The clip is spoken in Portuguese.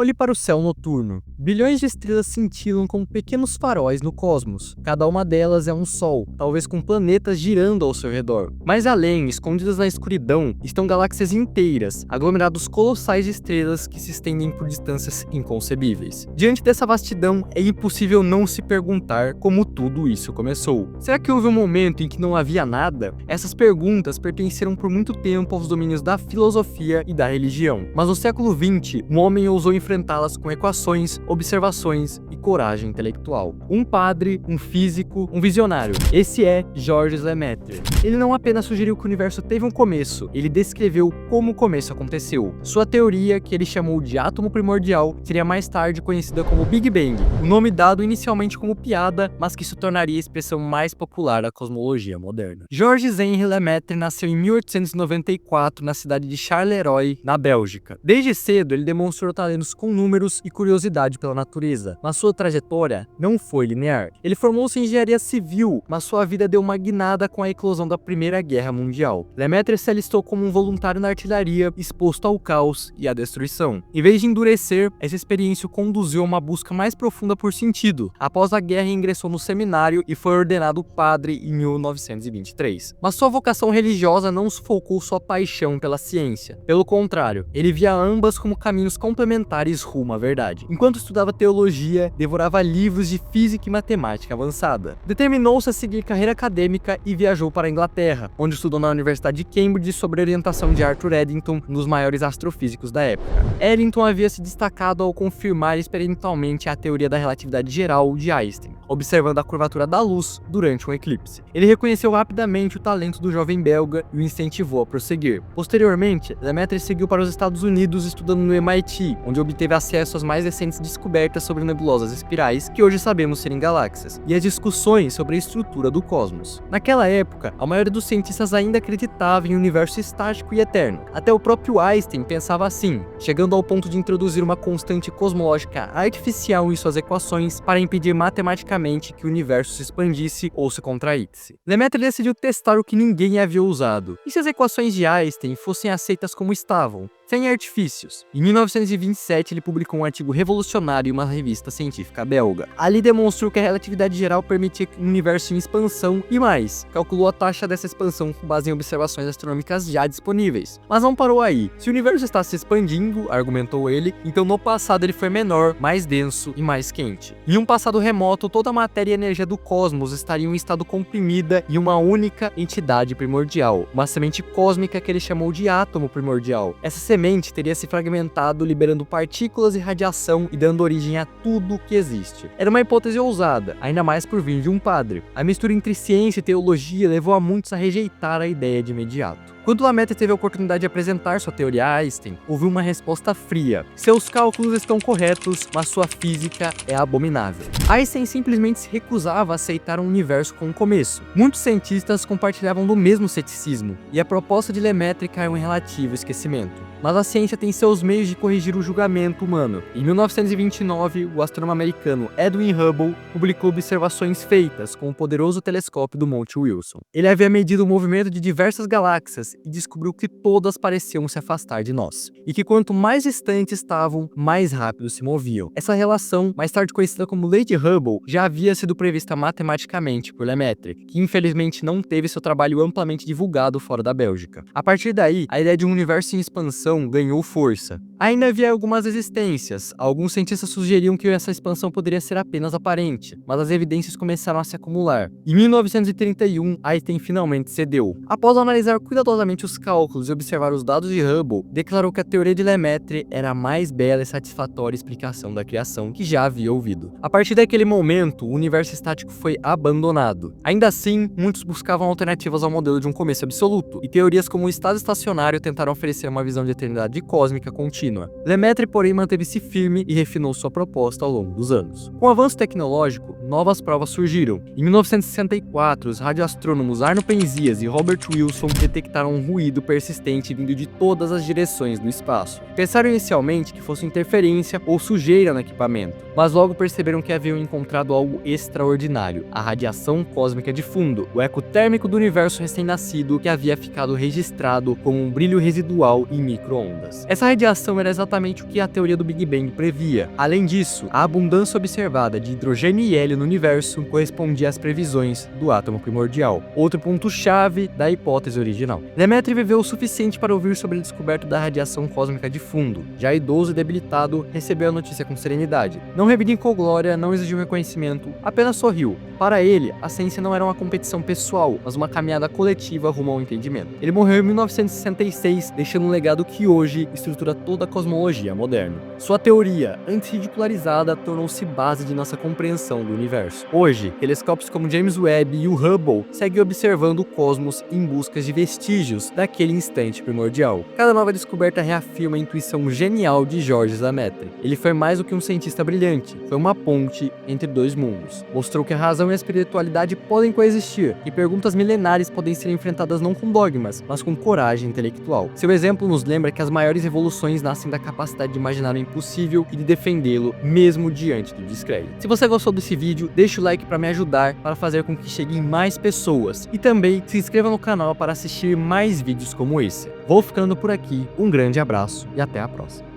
Olhe para o céu noturno. Bilhões de estrelas cintilam como pequenos faróis no cosmos. Cada uma delas é um sol, talvez com planetas girando ao seu redor. Mais além, escondidas na escuridão, estão galáxias inteiras, aglomerados colossais de estrelas que se estendem por distâncias inconcebíveis. Diante dessa vastidão, é impossível não se perguntar como tudo isso começou. Será que houve um momento em que não havia nada? Essas perguntas pertenceram por muito tempo aos domínios da filosofia e da religião. Mas no século XX, um homem ousou enfrentá-las com equações, observações e coragem intelectual. Um padre, um físico, um visionário. Esse é Georges Lemaitre. Ele não apenas sugeriu que o universo teve um começo, ele descreveu como o começo aconteceu. Sua teoria, que ele chamou de átomo primordial, seria mais tarde conhecida como Big Bang, um nome dado inicialmente como piada, mas que se tornaria a expressão mais popular da cosmologia moderna. Georges Henri Lemaitre nasceu em 1894 na cidade de Charleroi, na Bélgica. Desde cedo, ele demonstrou talentos com números e curiosidade pela natureza, mas sua trajetória não foi linear. Ele formou-se em engenharia civil, mas sua vida deu uma guinada com a eclosão da Primeira Guerra Mundial. Lemaitre se alistou como um voluntário na artilharia, exposto ao caos e à destruição. Em vez de endurecer, essa experiência o conduziu a uma busca mais profunda por sentido. Após a guerra, ingressou no seminário e foi ordenado padre em 1923. Mas sua vocação religiosa não sufocou sua paixão pela ciência. Pelo contrário, ele via ambas como caminhos complementares rumo à verdade. Enquanto estudava teologia, devorava livros de física e matemática avançada. Determinou-se a seguir carreira acadêmica e viajou para a Inglaterra, onde estudou na Universidade de Cambridge sob a orientação de Arthur Eddington, um dos maiores astrofísicos da época. Eddington havia se destacado ao confirmar experimentalmente a teoria da relatividade geral de Einstein, observando a curvatura da luz durante um eclipse. Ele reconheceu rapidamente o talento do jovem belga e o incentivou a prosseguir. Posteriormente, Lemaitre seguiu para os Estados Unidos estudando no MIT, onde obteve acesso às mais recentes descobertas sobre nebulosas espirais, que hoje sabemos serem galáxias, e as discussões sobre a estrutura do cosmos. Naquela época, a maioria dos cientistas ainda acreditava em um universo estático e eterno. Até o próprio Einstein pensava assim, chegando ao ponto de introduzir uma constante cosmológica artificial em suas equações para impedir matematicamente que o universo se expandisse ou se contraísse. Lemaitre decidiu testar o que ninguém havia usado. E se as equações de Einstein fossem aceitas como estavam, sem artifícios? Em 1927, ele publicou um artigo revolucionário em uma revista científica belga. Ali demonstrou que a relatividade geral permitia um universo em expansão e mais, calculou a taxa dessa expansão com base em observações astronômicas já disponíveis. Mas não parou aí. Se o universo está se expandindo, argumentou ele, então no passado ele foi menor, mais denso e mais quente. Em um passado remoto, toda a matéria e energia do cosmos estariam em estado comprimida em uma única entidade primordial, uma semente cósmica que ele chamou de átomo primordial. Essa semente teria se fragmentado, liberando partículas e radiação e dando origem a tudo que existe. Era uma hipótese ousada, ainda mais por vir de um padre. A mistura entre ciência e teologia levou a muitos a rejeitar a ideia de imediato. Quando Lemaitre teve a oportunidade de apresentar sua teoria a Einstein, houve uma resposta fria. Seus cálculos estão corretos, mas sua física é abominável. Einstein simplesmente se recusava a aceitar um universo com um começo. Muitos cientistas compartilhavam do mesmo ceticismo, e a proposta de Lemaitre caiu em relativo esquecimento. Mas a ciência tem seus meios de corrigir o julgamento humano. Em 1929, o astrônomo americano Edwin Hubble publicou observações feitas com o poderoso telescópio do Monte Wilson. Ele havia medido o movimento de diversas galáxias e descobriu que todas pareciam se afastar de nós, e que quanto mais distantes estavam, mais rápido se moviam. Essa relação, mais tarde conhecida como Lei de Hubble, já havia sido prevista matematicamente por Lemaitre, que infelizmente não teve seu trabalho amplamente divulgado fora da Bélgica. A partir daí, a ideia de um universo em expansão ganhou força. Ainda havia algumas resistências. Alguns cientistas sugeriam que essa expansão poderia ser apenas aparente, mas as evidências começaram a se acumular. Em 1931, Einstein finalmente cedeu. Após analisar cuidadosamente os cálculos e observar os dados de Hubble, declarou que a teoria de Lemaitre era a mais bela e satisfatória explicação da criação que já havia ouvido. A partir daquele momento, o universo estático foi abandonado. Ainda assim, muitos buscavam alternativas ao modelo de um começo absoluto, e teorias como o estado estacionário tentaram oferecer uma visão de eternidade cósmica contínua. Lemaitre, porém, manteve-se firme e refinou sua proposta ao longo dos anos. Com o avanço tecnológico, novas provas surgiram. Em 1964, os radioastrônomos Arno Penzias e Robert Wilson detectaram um ruído persistente vindo de todas as direções do espaço. Pensaram inicialmente que fosse interferência ou sujeira no equipamento, mas logo perceberam que haviam encontrado algo extraordinário: a radiação cósmica de fundo, o eco térmico do universo recém-nascido que havia ficado registrado como um brilho residual em micro micro-ondas. Essa radiação era exatamente o que a teoria do Big Bang previa. Além disso, a abundância observada de hidrogênio e hélio no universo correspondia às previsões do átomo primordial, outro ponto-chave da hipótese original. Lemaitre viveu o suficiente para ouvir sobre a descoberta da radiação cósmica de fundo. Já idoso e debilitado, recebeu a notícia com serenidade. Não reivindicou glória, não exigiu reconhecimento, apenas sorriu. Para ele, a ciência não era uma competição pessoal, mas uma caminhada coletiva rumo ao entendimento. Ele morreu em 1966, deixando um legado que hoje estrutura toda a cosmologia moderna. Sua teoria, antes ridicularizada, tornou-se base de nossa compreensão do universo. Hoje, telescópios como James Webb e o Hubble seguem observando o cosmos em busca de vestígios daquele instante primordial. Cada nova descoberta reafirma a intuição genial de Georges Lemaitre. Ele foi mais do que um cientista brilhante, foi uma ponte entre dois mundos. Mostrou que a razão e a espiritualidade podem coexistir, e perguntas milenares podem ser enfrentadas não com dogmas, mas com coragem intelectual. Seu exemplo nos lembra que as maiores revoluções nascem da capacidade de imaginar o impossível e de defendê-lo, mesmo diante do descrédito. Se você gostou desse vídeo, deixa o like para me ajudar para fazer com que cheguem mais pessoas, e também se inscreva no canal para assistir mais vídeos como esse. Vou ficando por aqui, um grande abraço e até a próxima.